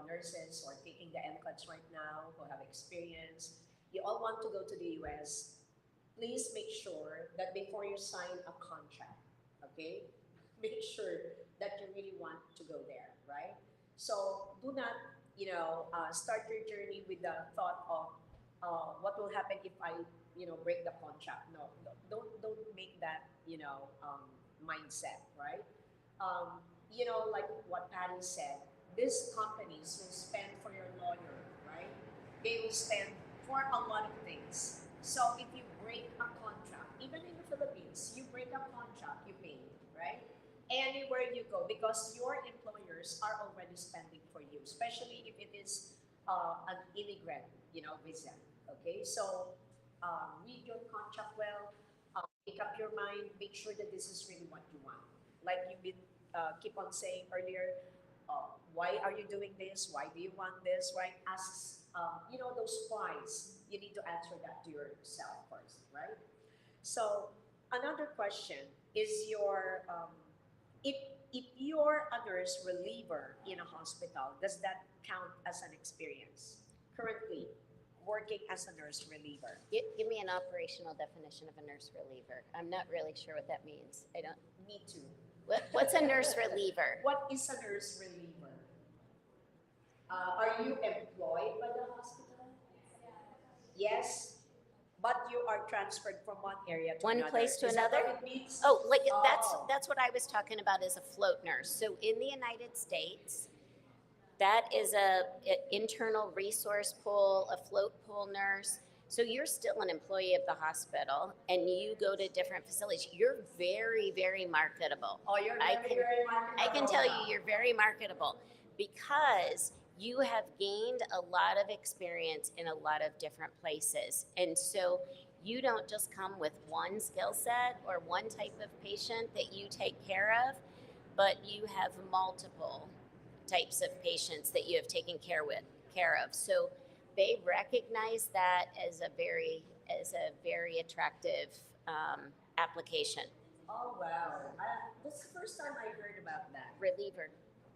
[SPEAKER 3] nurses who are taking the MCATs right now, who have experience, you all want to go to the US, please make sure that before you sign a contract, okay, make sure that you really want to go there, right? So do not start your journey with the thought of what will happen if I, break the contract. No, don't make that, mindset, right? Like what Patty said, these companies will spend for your lawyer, right? They will spend for a lot of things. So if you break a contract, even in the Philippines, you break a contract, you pay, right? Anywhere you go, because your employers are already spending for you, especially if it is an immigrant, visa. Okay, so read your contract well, make up your mind, make sure that this is really what you want. Like you keep on saying earlier, why are you doing this? Why do you want this? Right? Ask, those whys. You need to answer that to yourself first, right? So another question is your if you're a nurse reliever in a hospital, does that count as an experience? Currently, working as a nurse reliever.
[SPEAKER 4] Give me an operational definition of a nurse reliever. I'm not really sure what that means. I don't.
[SPEAKER 3] Me too.
[SPEAKER 4] What's a nurse reliever?
[SPEAKER 3] What is a nurse reliever? Are you employed by the hospital? Yes. But you are transferred from one area to
[SPEAKER 4] One
[SPEAKER 3] another.
[SPEAKER 4] place to
[SPEAKER 3] Is that
[SPEAKER 4] another?
[SPEAKER 3] what it means?
[SPEAKER 4] Oh, like
[SPEAKER 3] Oh.
[SPEAKER 4] that's what I was talking about as a float nurse. So in the United States, that is a internal resource pool, a float pool nurse. So you're still an employee of the hospital and you go to different facilities. You're very, very marketable.
[SPEAKER 3] Oh, you're
[SPEAKER 4] I
[SPEAKER 3] very,
[SPEAKER 4] can-
[SPEAKER 3] very marketable.
[SPEAKER 4] I can tell you you're very marketable because you have gained a lot of experience in a lot of different places. And so you don't just come with one skill set or one type of patient that you take care of, but you have multiple types of patients that you have taken care of. So they recognize that as a very attractive application.
[SPEAKER 3] Oh, wow. That's the first time I heard about that.
[SPEAKER 4] reliever.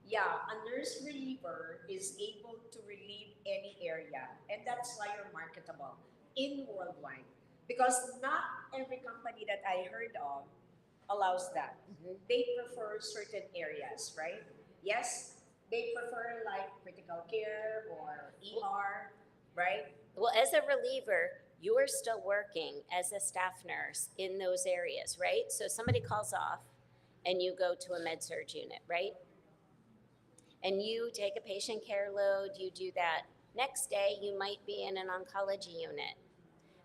[SPEAKER 3] Yeah, a nurse reliever is able to relieve any area, and that's why you're marketable in worldwide. Because not every company that I heard of allows that.
[SPEAKER 4] Mhm.
[SPEAKER 3] They prefer certain areas, right? Yes, they prefer like critical care or ER, right?
[SPEAKER 4] Well, as a reliever, you're still working as a staff nurse in those areas, right? So somebody calls off and you go to a med surg unit, right? And you take a patient care load, you do that. Next day, you might be in an oncology unit.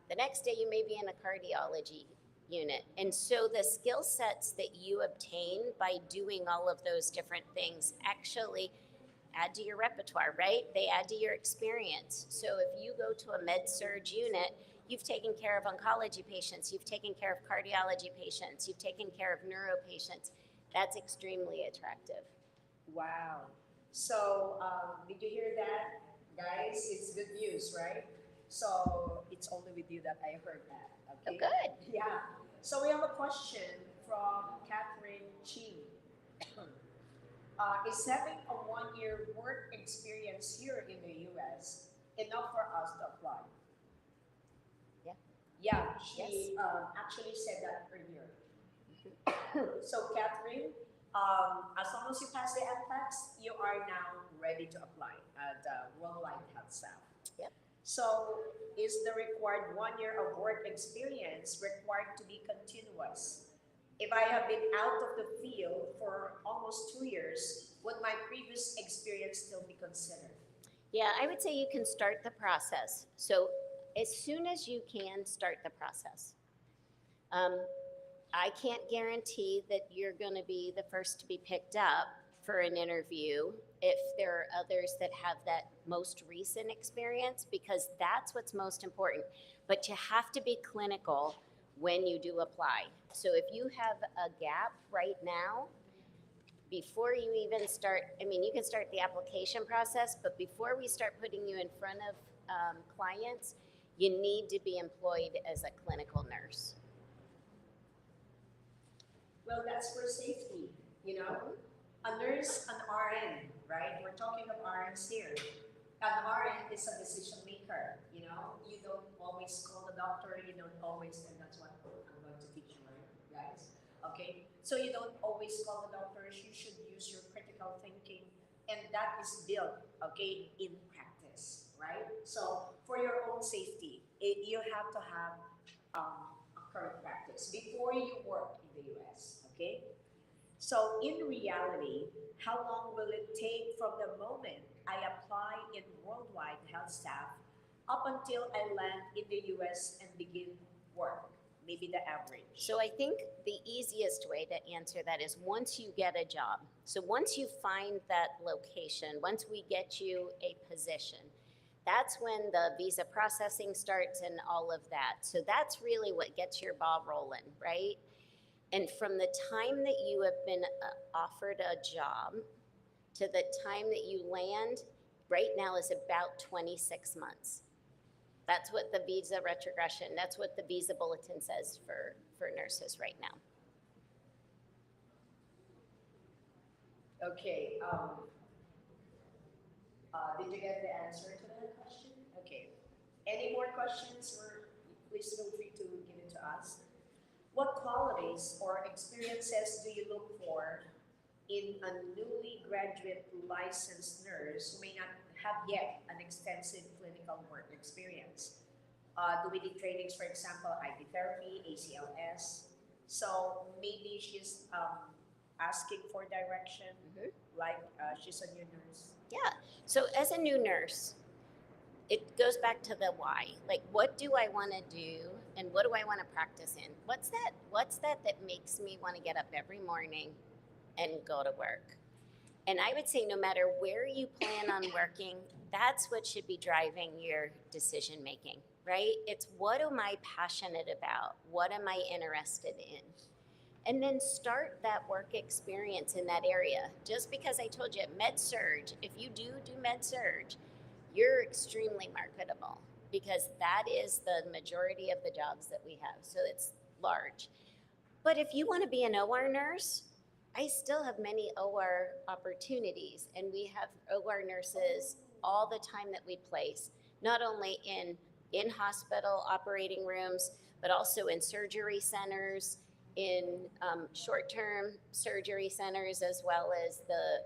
[SPEAKER 4] The next day, you may be in a cardiology unit. And so the skill sets that you obtain by doing all of those different things actually add to your repertoire, right? They add to your experience. So if you go to a med surg unit, you've taken care of oncology patients, you've taken care of cardiology patients, you've taken care of neuro patients. That's extremely attractive.
[SPEAKER 3] Wow. So, did you hear that, guys? It's good news, right? So, it's only with you that I heard that.
[SPEAKER 4] Oh,
[SPEAKER 3] Okay.
[SPEAKER 4] good.
[SPEAKER 3] Yeah. So, we have a question from Catherine Ching. Is having a 1 year work experience here in the US enough for us to apply?
[SPEAKER 4] Yeah.
[SPEAKER 3] Yeah, she actually said that earlier. So, Catherine, as long as you pass the MPACs, you are now ready to apply at Worldwide Health Staff.
[SPEAKER 4] Yep.
[SPEAKER 3] So, is the required 1 year of work experience required to be continuous? If I have been out of the field for almost 2 years, would my previous experience still be considered?
[SPEAKER 4] Yeah, I would say you can start the process. So as soon as you can, start the process. I can't guarantee that you're going to be the first to be picked up for an interview if there are others that have that most recent experience, because that's what's most important. But you have to be clinical when you do apply. So if you have a gap right now, before you even start, I mean, you can start the application process, but before we start putting you in front of clients, you need to be employed as a clinical nurse.
[SPEAKER 3] Well, that's for safety, you know? A nurse, an RN, right? We're talking of RNs here. An RN is a decision maker, you know? You don't always call the doctor, you don't always, and that's what I'm going to teach you, right, guys? Okay? So you don't always call the doctors, you should use your critical thinking, and that is built, okay, in practice, right? So for your own safety, you have to have a current practice before you work in the US, okay? So in reality, how long will it take from the moment I apply in Worldwide Health Staff up until I land in the US and begin work? Maybe the average.
[SPEAKER 4] So I think the easiest way to answer that is once you get a job. So once you find that location, once we get you a position, that's when the visa processing starts and all of that. So that's really what gets your ball rolling, right? And from the time that you have been offered a job to the time that you land, right now is about 26 months. That's what the visa retrogression, that's what the visa bulletin says for nurses right now.
[SPEAKER 3] Okay, did you get the answer to that question? Okay. Any more questions, or please feel free to give it to us. What qualities or experiences do you look for in a newly graduate licensed nurse who may not have yet an extensive clinical work experience? Do we need trainings, for example, IV therapy, ACLS? So maybe she's asking for direction, like she's a new nurse.
[SPEAKER 4] Yeah, so as a new nurse, it goes back to the why. Like, what do I want to do and what do I want to practice in? What's that makes me want to get up every morning and go to work? And I would say no matter where you plan on working, that's what should be driving your decision making, right? It's what am I passionate about? What am I interested in? And then start that work experience in that area. Just because I told you med surg, if you do med surg, you're extremely marketable because that is the majority of the jobs that we have. So it's large. But if you want to be an OR nurse, I still have many OR opportunities, and we have OR nurses all the time that we place, not only in hospital operating rooms, but also in surgery centers, in short-term surgery centers, as well as the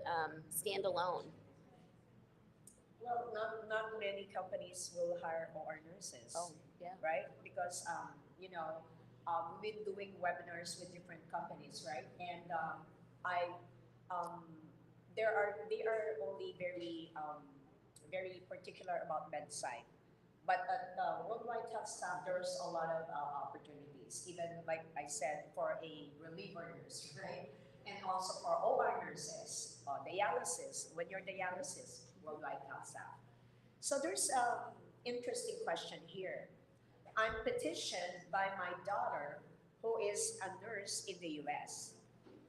[SPEAKER 4] standalone.
[SPEAKER 3] Well, not many companies will hire OR nurses.
[SPEAKER 4] Yeah.
[SPEAKER 3] Right? Because you know, we've been doing webinars with different companies, right? And I they are only very particular about bedside. But at Worldwide Health Staff, there's a lot of opportunities, even like I said, for a reliever nurse, right? And also for OR nurses, dialysis, when you're dialysis, Worldwide Health Staff. So there's an interesting question here. I'm petitioned by my daughter, who is a nurse in the US.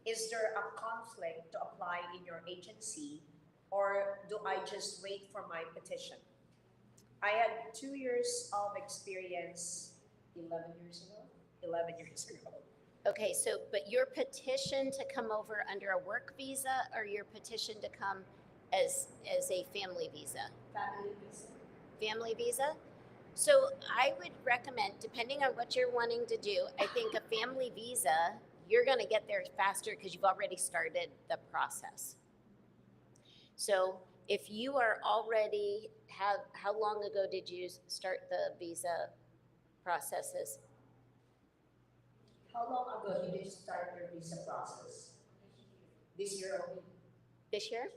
[SPEAKER 3] Is there a conflict to apply in your agency, or do I just wait for my petition? I had 2 years of experience 11 years ago. 11 years ago.
[SPEAKER 4] Okay, so, but your petition to come over under a work visa, or your petition to come as a family visa?
[SPEAKER 3] Family visa.
[SPEAKER 4] Family visa? So I would recommend, depending on what you're wanting to do, I think a family visa, you're gonna get there faster because you've already started the process. So if you are already how long ago did you start the visa processes?
[SPEAKER 3] How long ago did you start your visa process? This year only?
[SPEAKER 4] This year?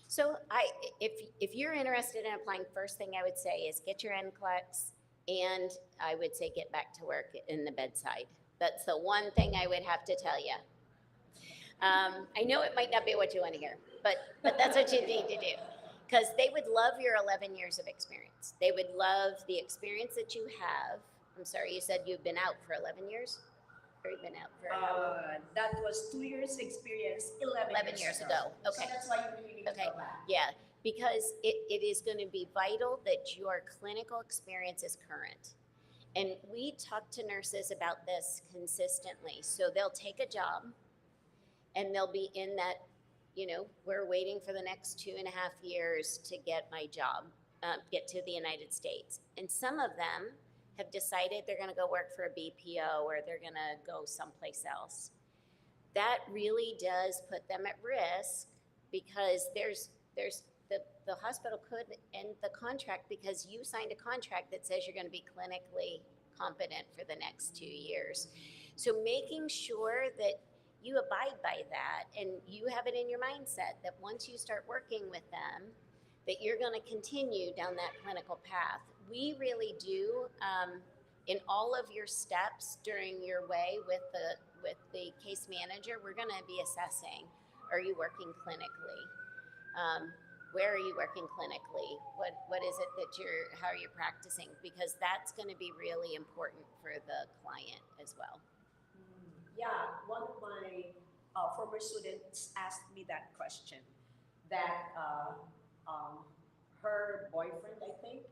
[SPEAKER 4] So if you're interested in applying, first thing I would say is get your NCLEX, and I would say get back to work in the bedside. That's the one thing I would have to tell you. I know it might not be what you want to hear, but that's what you need to do. Because they would love your 11 years of experience. They would love the experience that you have. I'm sorry, you said you've been out for 11 years? Or you've been out for
[SPEAKER 3] that was 2 years experience,
[SPEAKER 4] 11 years ago. Okay.
[SPEAKER 3] So that's why you really need to go back.
[SPEAKER 4] Yeah, because it is going to be vital that your clinical experience is current. And we talk to nurses about this consistently. So they'll take a job and they'll be in that, we're waiting for the next 2.5 years to get my job, get to the United States. And some of them have decided they're going to go work for a BPO, or they're going to go someplace else. That really does put them at risk, because the hospital could end the contract because you signed a contract that says you're going to be clinically competent for the next 2 years. So making sure that you abide by that, and you have it in your mindset that once you start working with them, that you're going to continue down that clinical path. We really do, in all of your steps during your way with the case manager, we're going to be assessing, are you working clinically? Where are you working clinically? What is it that how are you practicing? Because that's going to be really important for the client as well.
[SPEAKER 3] Yeah, one of my former students asked me that question, that her boyfriend, I think,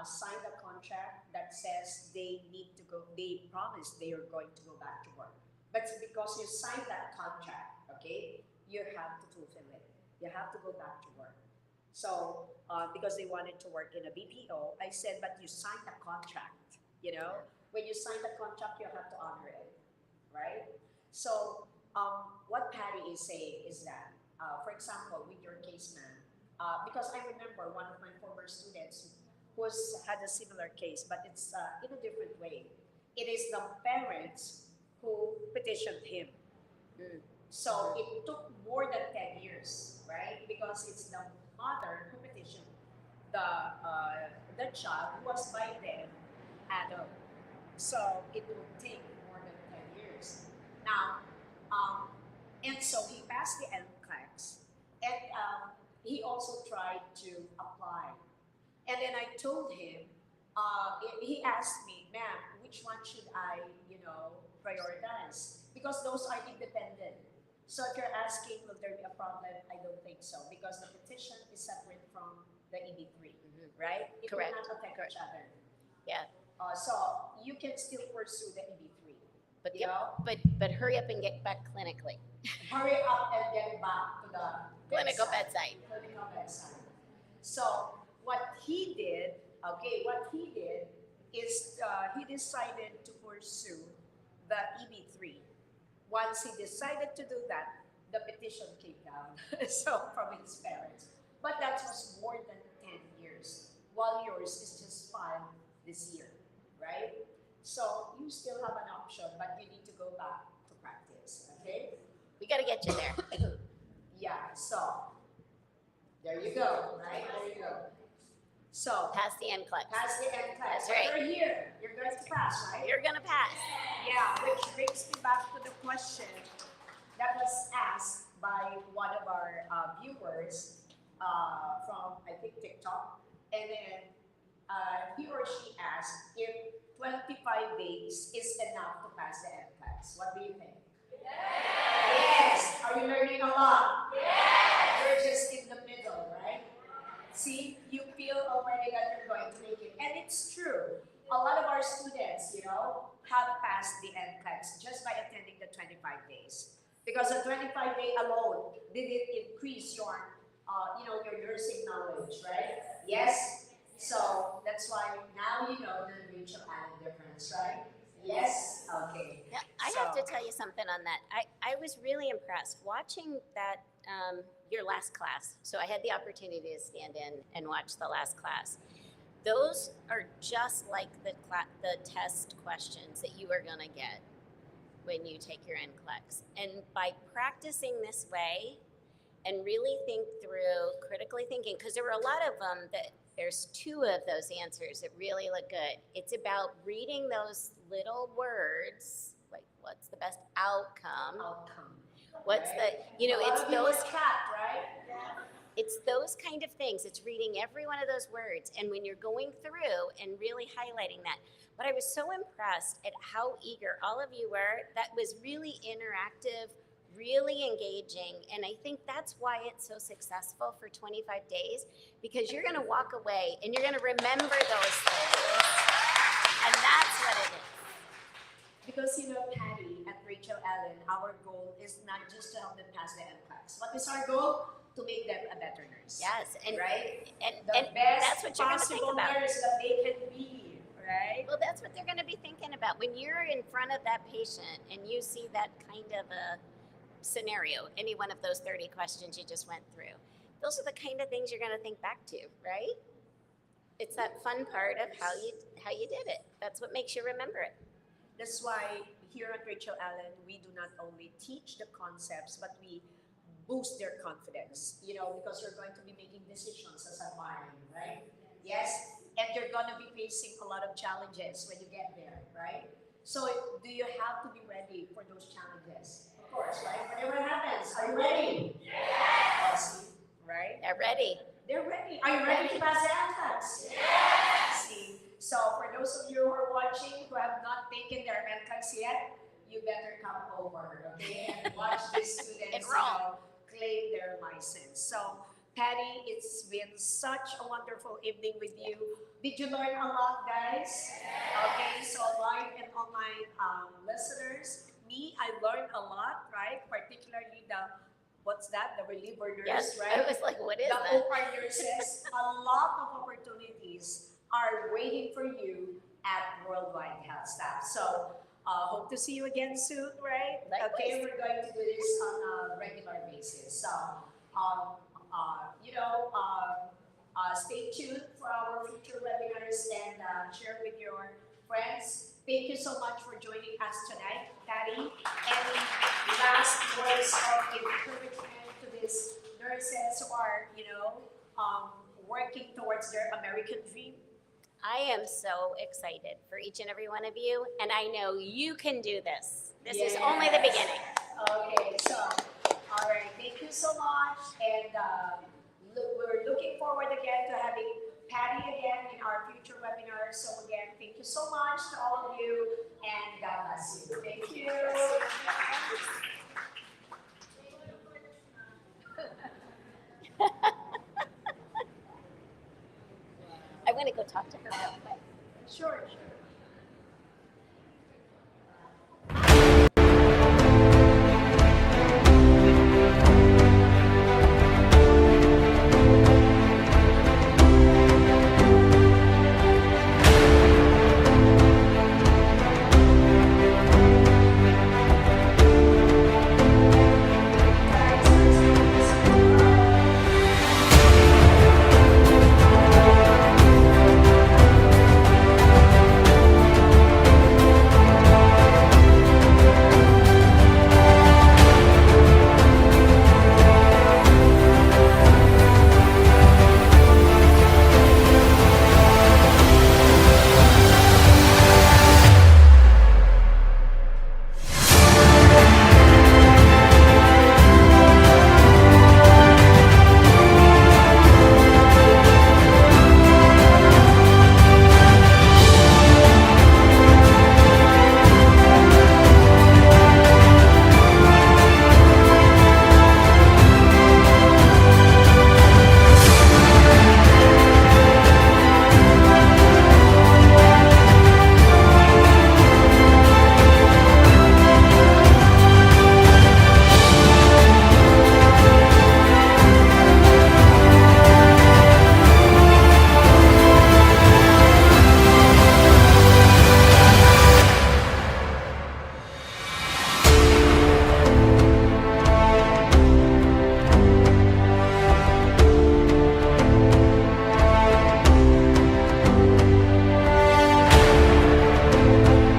[SPEAKER 3] signed a contract that says they promised they are going to go back to work. But because you signed that contract, okay, you have to fulfill it. You have to go back to work. So, because they wanted to work in a BPO, I said, but you signed a contract, When you sign the contract, you have to honor it, right? So, what Patty is saying is that, for example, with your case man, because I remember one of my former students who had a similar case, but it's in a different way. It is the parents who petitioned him. So it took more than 10 years, right? Because it's the mother who petitioned the child, who was by then adult. So it would take more than 10 years. Now, and so he passed the NCLEX, and he also tried to apply. And then I told him, he asked me, ma'am, which one should I, prioritize? Because those are independent. So if you're asking, will there be a problem? I don't think so, because the petition is separate from the EB3, right? It
[SPEAKER 4] Correct.
[SPEAKER 3] will not affect each other.
[SPEAKER 4] Yeah.
[SPEAKER 3] So you can still pursue the EB3.
[SPEAKER 4] But
[SPEAKER 3] You know?
[SPEAKER 4] but hurry up and get back clinically.
[SPEAKER 3] Hurry up and get back to the
[SPEAKER 4] Clinical bedside.
[SPEAKER 3] Clinical bedside. So what he did is he decided to pursue the EB3. Once he decided to do that, the petition came down so from his parents. But that was more than 10 years, while yours is just filed this year, right? So you still have an option, but you need to go back to practice, okay?
[SPEAKER 4] We got to get you there.
[SPEAKER 3] Yeah, so there you go, right? There you go. So
[SPEAKER 4] Pass the NCLEX.
[SPEAKER 3] pass the NCLEX.
[SPEAKER 4] That's right.
[SPEAKER 3] You're here. You're going to pass, right?
[SPEAKER 4] You're gonna pass.
[SPEAKER 3] Yeah, which brings me back to the question that was asked by one of our viewers from, I think, TikTok. And then he or she asked if 25 days is enough to pass the NCLEX. What do you think? Yes. Are you learning a lot? Yes. You're just in the middle, right? See, you feel already that you're going to make it. And it's true. A lot of our students, have passed the NCLEX just by attending the 25 days. Because the 25-day alone didn't increase your nursing knowledge, right? Yes? So that's why now you know the Rachel Allen difference, right? Yes? Okay.
[SPEAKER 4] Yeah, I have to tell you something on that. I was really impressed watching that your last class. So I had the opportunity to stand in and watch the last class. Those are just like the test questions that you are going to get when you take your NCLEX. And by practicing this way and really think through, critically thinking, because there were a lot of them that there's 2 of those answers that really look good. It's about reading those little words, like what's the best outcome? What's
[SPEAKER 3] right?
[SPEAKER 4] it's those
[SPEAKER 3] cat, right?
[SPEAKER 4] it's those kind of things. It's reading every one of those words. And when you're going through and really highlighting that, but I was so impressed at how eager all of you were. That was really interactive, really engaging. And I think that's why it's so successful for 25 days, because you're going to walk away and you're going to remember those things. And that's what it is.
[SPEAKER 3] Because, Patty and Rachel Allen, our goal is not just to help them pass the NCLEX. What is our goal? To make them a better nurse.
[SPEAKER 4] Yes. And,
[SPEAKER 3] right?
[SPEAKER 4] And
[SPEAKER 3] The best
[SPEAKER 4] that's what you're going to think
[SPEAKER 3] possible
[SPEAKER 4] about.
[SPEAKER 3] nurse that they can be, right?
[SPEAKER 4] Well, that's what they're going to be thinking about. When you're in front of that patient and you see that kind of a scenario, any one of those 30 questions you just went through, those are the kind of things you're going to think back to, right? It's that fun part of how you did it. That's what makes you remember it.
[SPEAKER 3] That's why here at Rachel Allen, we do not only teach the concepts, but we boost their confidence, because you're going to be making decisions as a mind, right? Yes? And you're going to be facing a lot of challenges when you get there, right? So do you have to be ready for those challenges? Of course, right? Whatever happens, are you ready? Yes. Right?
[SPEAKER 4] They're ready.
[SPEAKER 3] They're ready. Are you ready to pass the NCLEX? Yes. See, so for those of you who are watching who have not taken their NCLEX yet, you better come over, okay, and watch these students claim their license. So, Patty, it's been such a wonderful evening with you. Did you learn a lot, guys? Okay, so live and online listeners, I learned a lot, right? Particularly what's that? The reliever nurse,
[SPEAKER 4] Yes,
[SPEAKER 3] right?
[SPEAKER 4] I was like, what is
[SPEAKER 3] The
[SPEAKER 4] that?
[SPEAKER 3] OR nurses. A lot of opportunities are waiting for you at Worldwide Health Staff. So, hope to see you again soon, right?
[SPEAKER 4] Likewise.
[SPEAKER 3] Okay, we're going to do this on a regular basis. So, stay tuned for our future webinars and share with your friends. Thank you so much for joining us tonight, Patty. Any last words of encouragement to these nurses who are, working towards their American dream?
[SPEAKER 4] I am so excited for each and every one of you, and I know you can do this. This is only the beginning.
[SPEAKER 3] Okay, so, all right, thank you so much, and we're looking forward again to having Patty again in our future webinars. So again, thank you so much to all of you, and God bless you. Thank you.
[SPEAKER 4] I want to go talk to her real quick.
[SPEAKER 3] Sure.